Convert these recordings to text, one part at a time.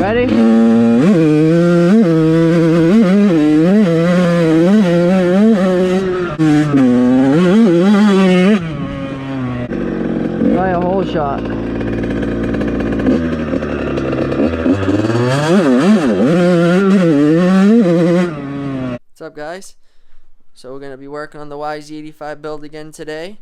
Ready? Try a whole shot. What's up, guys? So we're going to be working on the Yz85 build again today.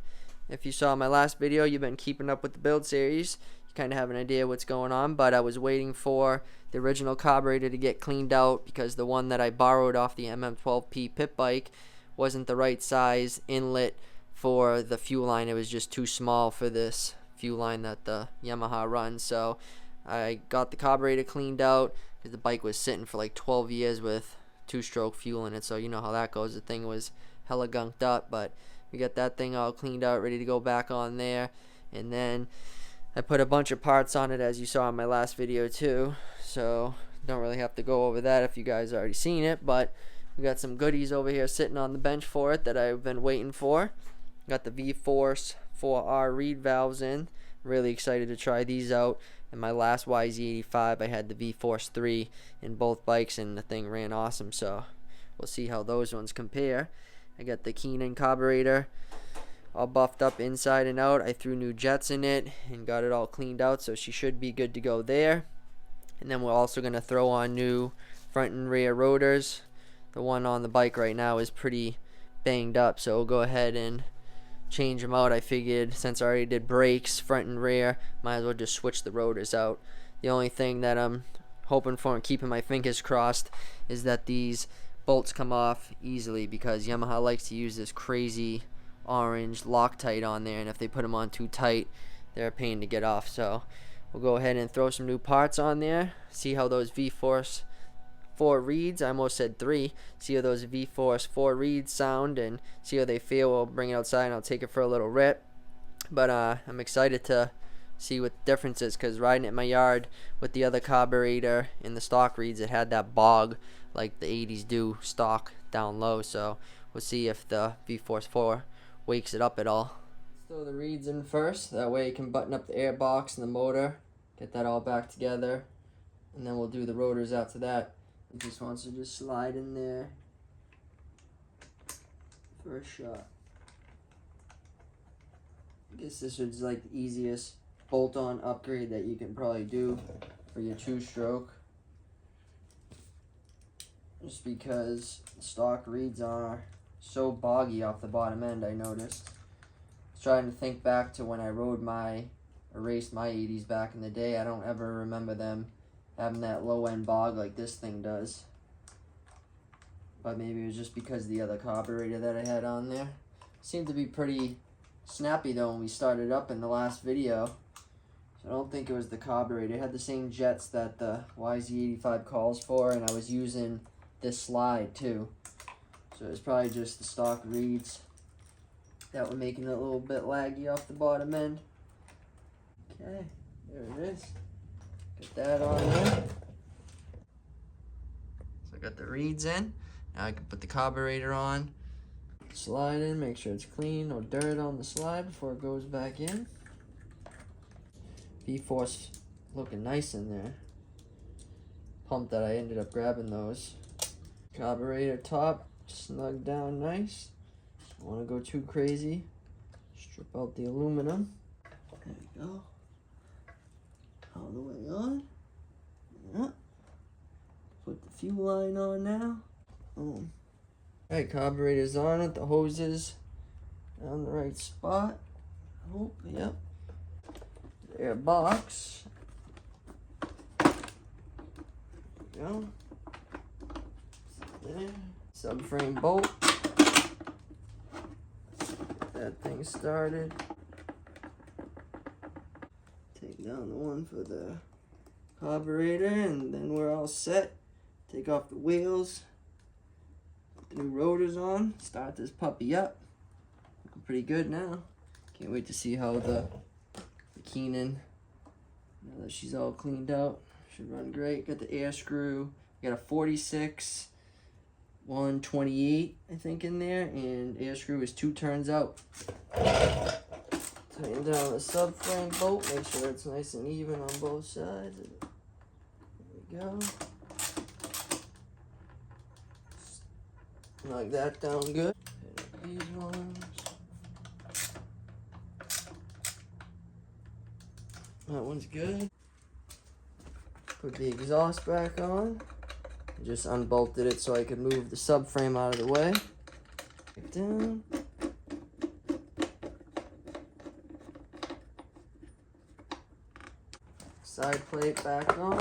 If you saw my last video, you've been keeping up with the build series. You kind of have an idea what's going on, but I was waiting for the original carburetor to get cleaned out because the one that I borrowed off the MM12P pit bike wasn't the right size inlet for the fuel line. It was just too small for this fuel line that the Yamaha runs. So I got the carburetor cleaned out because the bike was sitting for like 12 years with two-stroke fuel in it, so you know how that goes. The thing was hella gunked up, but we got that thing all cleaned out, ready to go back on there. And then I put a bunch of parts on it, as you saw in my last video too, so don't really have to go over that if you guys already seen it. But we got some goodies over here sitting on the bench for it that I've been waiting for. Got the Vforce4R Reed valves in. Really excited to try these out. In my last Yz85 I had the Vforce 3 in both bikes and the thing ran awesome, so we'll see how those ones compare. I got the Keenan carburetor all buffed up inside and out. I threw new jets in it and got it all cleaned out, so she should be good to go there. And then we're also going to throw on new front and rear rotors. The one on the bike right now is pretty banged up, so we'll go ahead and change them out. I figured since I already did brakes front and rear, might as well just switch the rotors out. The only thing that I'm hoping for and keeping my fingers crossed is that these bolts come off easily, because Yamaha likes to use this crazy orange Loctite on there, and if they put them on too tight, they're a pain to get off. So we'll go ahead and throw some new parts on there, see how those Vforce 4 Reeds, I almost said 3, see how those Vforce 4 Reeds sound and see how they feel. We'll bring it outside and I'll take it for a little rip. But I'm excited to see what the difference is, because riding it in my yard with the other carburetor in the stock Reeds, it had that bog like the 80s do stock down low. So we'll see if the Vforce 4 wakes it up at all. Let's throw the Reeds in first, that way you can button up the air box and the motor, get that all back together, and then we'll do the rotors after that. It just wants to just slide in there for a shot. I guess this is like the easiest bolt-on upgrade that you can probably do for your two-stroke, just because stock Reeds are so boggy off the bottom end. I noticed. I was trying to think back to when I raced my 80s back in the day. I don't ever remember them having that low end bog like this thing does. But maybe it was just because of the other carburetor that I had on there. Seemed to be pretty snappy though when we started up in the last video. So I don't think it was the carburetor. It had the same jets that the Yz85 calls for, and I was using this slide too. So it's probably just the stock Reeds that were making it a little bit laggy off the bottom end. Okay, there it is. Get that on there. So I got the Reeds in. Now I can put the carburetor on. Slide in, make sure it's clean, no dirt on the slide before it goes back in. Vforce looking nice in there. Pumped that I ended up grabbing those. Carburetor top snug down nice. Don't want to go too crazy. Strip out the aluminum. There we go. All the way on. Yep. Put the fuel line on now. Boom. Alright, carburetor's on it. The hoses down the right spot. Oh, yep. Air box. There we go. There. Subframe bolt. Get that thing started. Take down the one for the carburetor, and then we're all set. Take off the wheels, put the new rotors on, start this puppy up. Looking pretty good now. Can't wait to see how the Keenan, now that she's all cleaned out, should run great. Got the air screw, got a 46, 128 I think in there, and air screw is 2 turns out. Tighten down the subframe bolt, make sure it's nice and even on both sides. There we we go. Like that down good. These ones. That one's good. Put the exhaust back on. Just unbolted it so I could move the subframe out of the way. Right down. Side plate back on.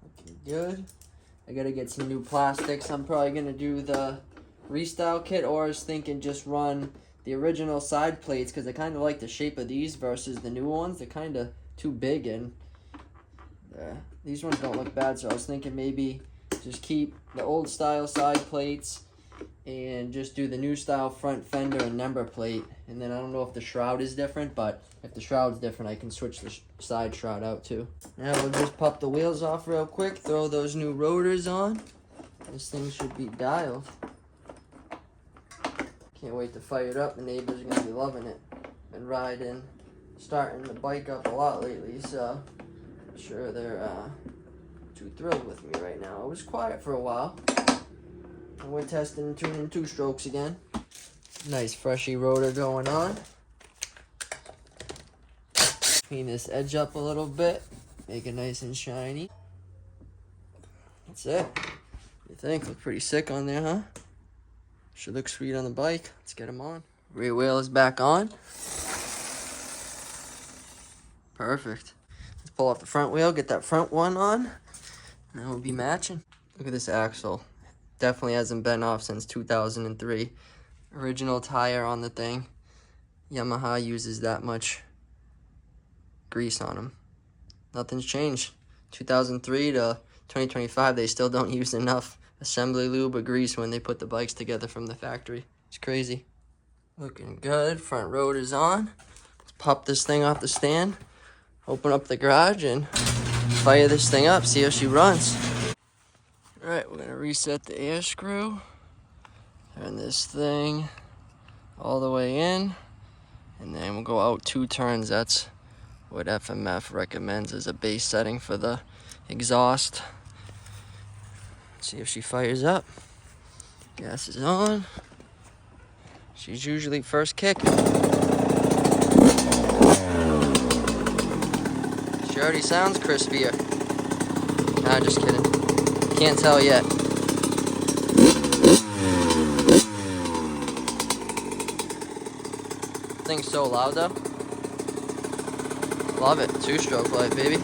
Looking good. I gotta get some new plastics. I'm probably gonna do the restyle kit, or I was thinking just run the original side plates because I kind of like the shape of these versus the new ones. They're kind of too big, and these ones don't look bad, so I was thinking maybe just keep the old style side plates and just do the new style front fender and number plate. And then I don't know if the shroud is different, but if the shroud's different, I can switch the side shroud out too. Now we'll just pop the wheels off real quick, throw those new rotors on. This thing should be dialed. Can't wait to fire it up. The neighbors are gonna be loving it. Been starting the bike up a lot lately, so I'm sure they're too thrilled with me right now. I was quiet for a while. And we're testing and tuning 2-strokes again. Nice freshy rotor going on. Clean this edge up a little bit. Make it nice and shiny. That's it. You think? Look pretty sick on there, huh? Should look sweet on the bike. Let's get them on. Rear wheel is back on. Perfect. Let's pull off the front wheel, get that front one on, and then we'll be matching. Look at this axle. Definitely hasn't been off since 2003. Original tire on the thing. Yamaha uses that much grease on them. Nothing's changed. 2003 to 2025, they still don't use enough assembly lube or grease when they put the bikes together from the factory. It's crazy. Looking good. Front rotor's on. Let's pop this thing off the stand. Open up the garage and fire this thing up. See how she runs. Alright, we're going to reset the air screw. Turn this thing all the way in. And then we'll go out 2 turns. That's what FMF recommends as a base setting for the exhaust. See if she fires up. Gas is on. She's usually first kick. Shorty sounds crispier. Nah, just kidding. Can't tell yet. Thing's so loud though. Love it. 2-stroke light, baby.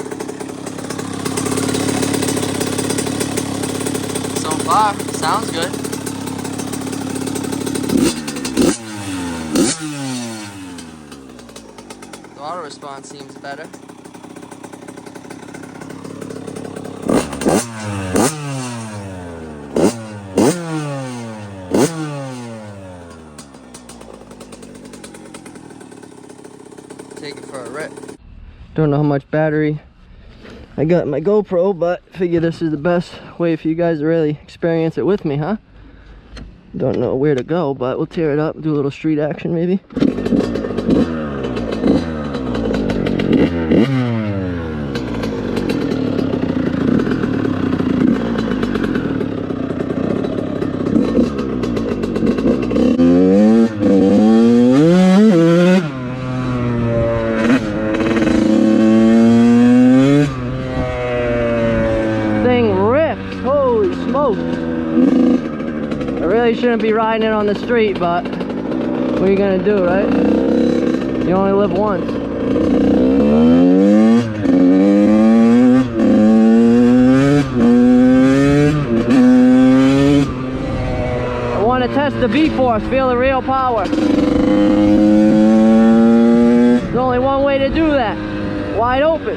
So far, sounds good. The auto response seems better. Take it for a rip. Don't know how much battery I got in my GoPro, but figure this is the best way for you guys to really experience it with me, huh? Don't know where to go, but we'll tear it up, do a little street action maybe. Shouldn't be riding it on the street, but what are you gonna do, right? You only live once. I want to test the Vforce, feel the real power. There's only one way to do that. Wide open.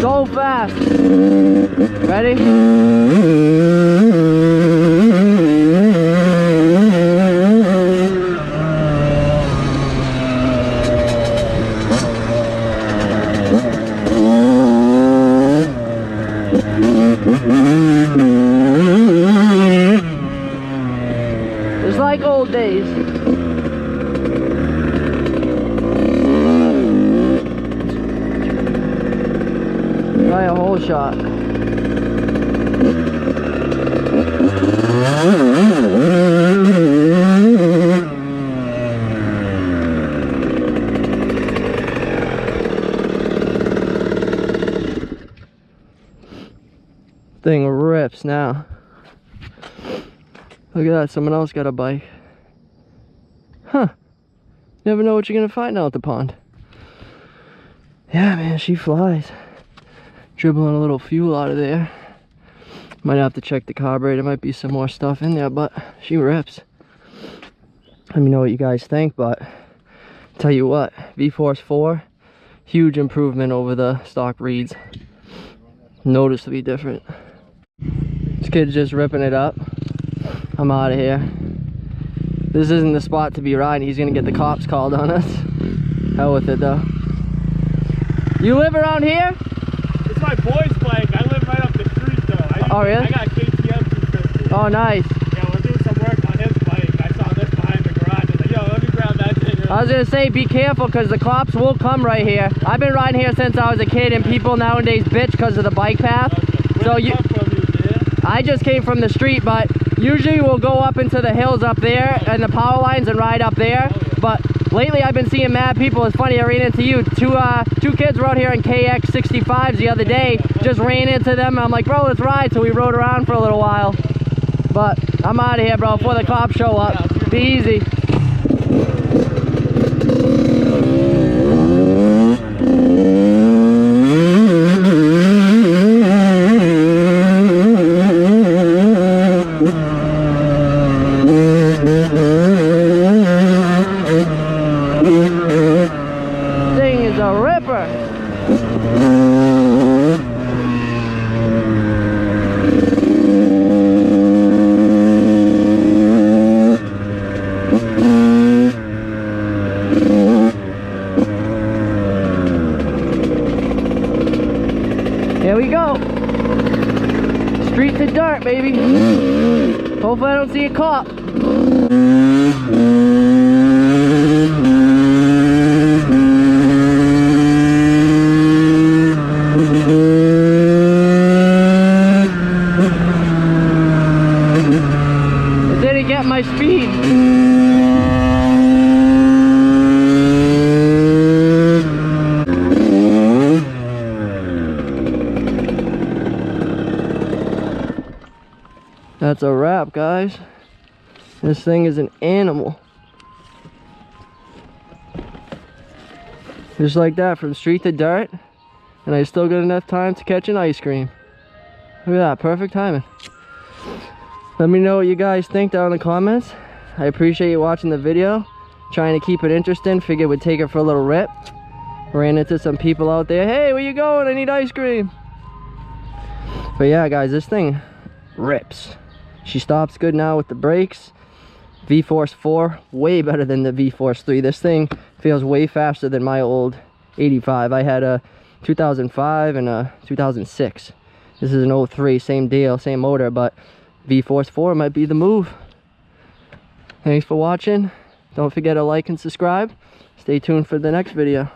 So fast. Ready? like old days. Try a whole shot. Thing rips now. Look at that, someone else got a bike. Huh. Never know what you're gonna find out at the pond. Yeah, man, she flies. Dribbling a little fuel out of there. Might have to check the carburetor, might be some more stuff in there, but she rips. Let me know what you guys think, but tell you what, Vforce 4, huge improvement over the stock Reeds. Noticeably different. This kid's just ripping it up. I'm out of here. This isn't the spot to be riding. He's gonna get the cops called on us. Hell with it though. You live around here? It's my boy's bike. I live right up the street though. Oh really? I got KTM 250. Oh nice. Yeah, we're doing some work on his bike. I saw this behind the garage. I was like, yo, let me grab that thing. I was gonna say, be careful because the cops will come right here. I've been riding here since I was a kid, and people nowadays bitch because of the bike path. Okay. So you, I just came from the street, but usually we'll go up into the hills up there and the power lines and ride up there. But lately I've been seeing mad people. It's funny, I ran into you. Two kids were out here in Yz85s the other day. Just ran into them. I'm like, bro, let's ride. So we rode around for a little while. But I'm out of here, bro, before the cops show up. Be easy. Thing is a ripper. Here we go. Street to dirt, baby. Hopefully I don't see a cop. It didn't get my speed. That's a wrap, guys. This thing is an animal. Just like that, from street to dirt, and I still got enough time to catch an ice cream. Look at that, perfect timing. Let me know what you guys think down in the comments. I appreciate you watching the video. Trying to keep it interesting, figured we'd take it for a little rip. Ran into some people out there. Hey, where you going? I need ice cream. But yeah, guys, this thing rips. She stops good now with the brakes. Vforce 4, way better than the Vforce 3. This thing feels way faster than my old 85. I had a 2005 and a 2006. This is an 03, same deal, same motor, but Vforce 4 might be the move. Thanks for watching. Don't forget to like and subscribe. Stay tuned for the next video.